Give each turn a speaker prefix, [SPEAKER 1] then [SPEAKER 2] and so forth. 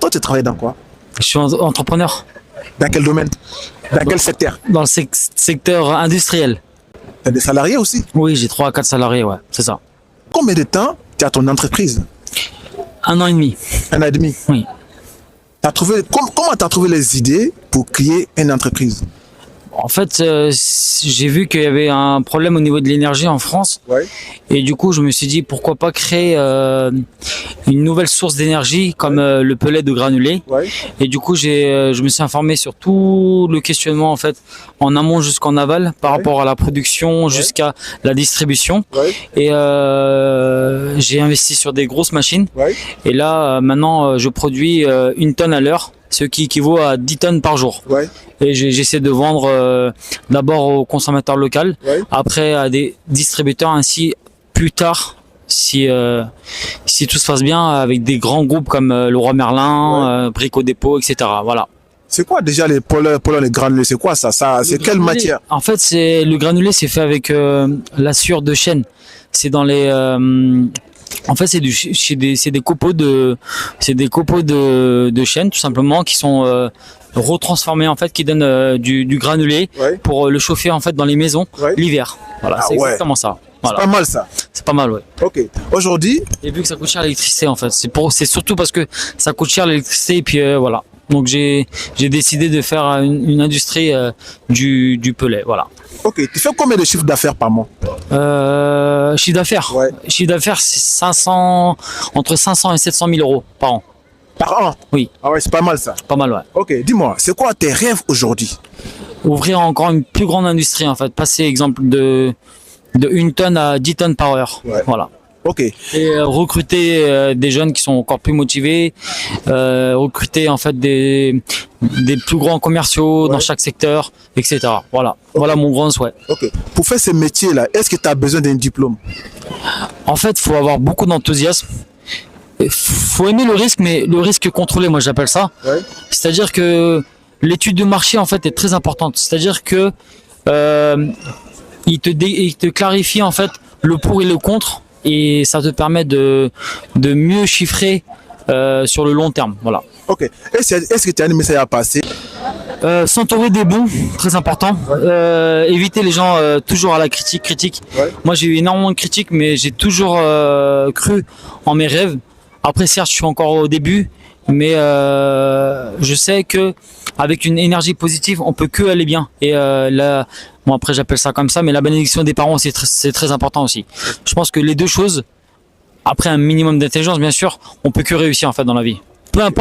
[SPEAKER 1] toi, tu travailles dans quoi?
[SPEAKER 2] Je suis entrepreneur
[SPEAKER 1] Dans quel domaine? Dans quel secteur?
[SPEAKER 2] dans le secteur industriel.
[SPEAKER 1] T'as des salariés aussi?
[SPEAKER 2] Oui, j'ai 3 à 4 salariés, ouais, c'est ça.
[SPEAKER 1] Combien de temps tu as ton entreprise?
[SPEAKER 2] 1 an et demi,
[SPEAKER 1] 1 an et demi.
[SPEAKER 2] oui.
[SPEAKER 1] Comment tu as trouvé les idées pour créer une entreprise?
[SPEAKER 2] En fait, j'ai vu qu'il y avait un problème au niveau de l'énergie en France.
[SPEAKER 1] Ouais.
[SPEAKER 2] Et du coup, je me suis dit, pourquoi pas créer une nouvelle source d'énergie comme le pellet de granulés.
[SPEAKER 1] Ouais.
[SPEAKER 2] Et du coup, je me suis informé sur tout le questionnement, en fait, en amont jusqu'en aval, par rapport à la production jusqu'à la distribution.
[SPEAKER 1] Ouais.
[SPEAKER 2] Et j'ai investi sur des grosses machines.
[SPEAKER 1] Ouais.
[SPEAKER 2] Et là, maintenant, je produis 1 tonne à l'heure, ce qui équivaut à 10 tonnes par jour.
[SPEAKER 1] Ouais.
[SPEAKER 2] Et j'essaie de vendre d'abord aux consommateurs locaux,
[SPEAKER 1] Ouais.
[SPEAKER 2] après à des distributeurs, ainsi plus tard, si tout se passe bien, avec des grands groupes comme Leroy Merlin, Brico Dépôt, etc. Voilà.
[SPEAKER 1] C'est quoi déjà les pollen, les granulés? C'est quoi ça? C'est quelle matière?
[SPEAKER 2] En fait, le granulé, c'est fait avec la sueur de chêne. C'est dans les en fait, c'est des copeaux de chêne, tout simplement, qui sont retransformés, en fait, qui donnent du granulé pour le chauffer, en fait, dans les maisons l'hiver. Voilà, c'est exactement ça. Voilà.
[SPEAKER 1] C'est pas mal ça.
[SPEAKER 2] C'est pas mal, ouais.
[SPEAKER 1] Ok. Aujourd'hui,
[SPEAKER 2] Et vu que ça coûte cher l'électricité, en fait, c'est surtout parce que ça coûte cher l'électricité, et puis voilà. Donc j'ai décidé de faire une industrie du pellet, voilà.
[SPEAKER 1] ok. Tu fais combien de chiffres d'affaires par mois?
[SPEAKER 2] Chiffre d'affaires.
[SPEAKER 1] Ouais.
[SPEAKER 2] Chiffre d'affaires, c'est entre 500 et 700 000 euros par an.
[SPEAKER 1] Par an?
[SPEAKER 2] Oui.
[SPEAKER 1] Ah ouais, c'est pas mal ça.
[SPEAKER 2] Pas mal, ouais.
[SPEAKER 1] Ok. Dis-moi, c'est quoi tes rêves aujourd'hui?
[SPEAKER 2] Ouvrir encore une plus grande industrie, en fait. Passer, exemple, de 1 tonne à 10 tonnes par heure.
[SPEAKER 1] Ouais.
[SPEAKER 2] Voilà.
[SPEAKER 1] Ok.
[SPEAKER 2] Et recruter des jeunes qui sont encore plus motivés, recruter en fait des plus grands commerciaux dans chaque secteur, etc. Voilà. Voilà mon grand souhait.
[SPEAKER 1] Ok. Pour faire ce métier-là, est-ce que tu as besoin d'un diplôme?
[SPEAKER 2] En fait, il faut avoir beaucoup d'enthousiasme. Il faut aimer le risque, mais le risque contrôlé, moi j'appelle ça.
[SPEAKER 1] Ouais.
[SPEAKER 2] C'est-à-dire que l'étude de marché, en fait, est très importante. C'est-à-dire que il te clarifie, en fait, le pour et le contre, et ça te permet de mieux chiffrer sur le long terme. Voilà.
[SPEAKER 1] Ok. Est-ce que tu as un message à passer?
[SPEAKER 2] S'entourer des bons, très important. Éviter les gens toujours à la critique.
[SPEAKER 1] Ouais.
[SPEAKER 2] Moi, j'ai eu énormément de critiques, mais j'ai toujours cru en mes rêves. Après, certes, je suis encore au début, mais je sais que avec une énergie positive, on peut que aller bien. Et là, bon, après, j'appelle ça comme ça, mais la bénédiction des parents, c'est très important aussi. Je pense que les deux choses, après un minimum d'intelligence, bien sûr, on peut que réussir en fait dans la vie. Peu importe.